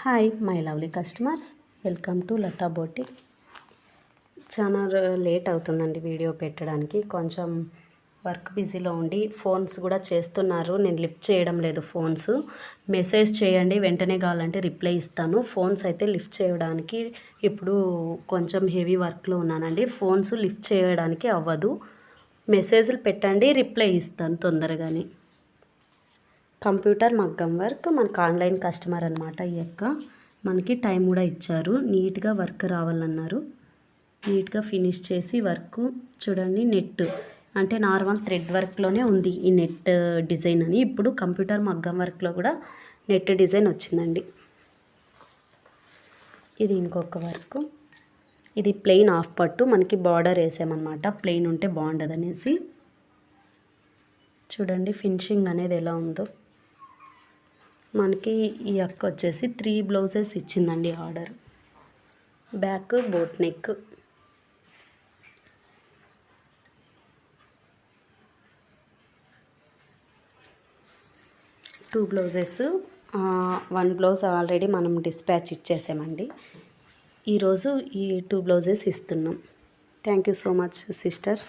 Hi my lovely customers, welcome to Lata boutique. చాలా late అవుతుందండి video పెట్టడానికి. కొంచెం వర్క్ బిజీలో ఉండి ఫోన్స్ కూడా చేస్తున్నారు, నేను లిఫ్ట్ చేయడం లేదు. ఫోన్స్ మెసేజ్ చేయండి, వెంటనే కావాలంటే రిప్లై ఇస్తాను. ఫోన్స్ అయితే లిఫ్ట్ చేయడానికి ఇప్పుడు కొంచెం హెవీ వర్క్లో ఉన్నానండి. ఫోన్స్ లిఫ్ట్ చేయడానికి అవ్వదు. మెసేజ్లు పెట్టండి, రిప్లై ఇస్తాను తొందరగానే. కంప్యూటర్ మగ్గం వర్క్, మనకు ఆన్లైన్ కస్టమర్ అనమాట. ఈ యొక్క మనకి టైం కూడా ఇచ్చారు, నీట్గా వర్క్ రావాలన్నారు. నీట్గా ఫినిష్ చేసి వర్క్ చూడండి. నెట్ అంటే నార్మల్ థ్రెడ్ వర్క్లోనే ఉంది ఈ నెట్ డిజైన్ అని. ఇప్పుడు కంప్యూటర్ మగ్గం వర్క్లో కూడా నెట్ డిజైన్ వచ్చిందండి. ఇది ఇంకొక వర్క్. ఇది ప్లెయిన్ హాఫ్ పట్టు, మనకి బార్డర్ వేసామన్నమాట. ప్లెయిన్ ఉంటే బాగుండదు అనేసి. చూడండి ఫినిషింగ్ అనేది ఎలా ఉందో. మనకి ఈ అక్క వచ్చేసి 3 బ్లౌజెస్ ఇచ్చిందండి order. Back boat neck, two blouses. 1 blouse already మనం డిస్పాచ్ ఇచ్చేసామండి. ఈరోజు ఈ 2 బ్లౌజెస్ ఇస్తున్నాం. Thank you so much sister.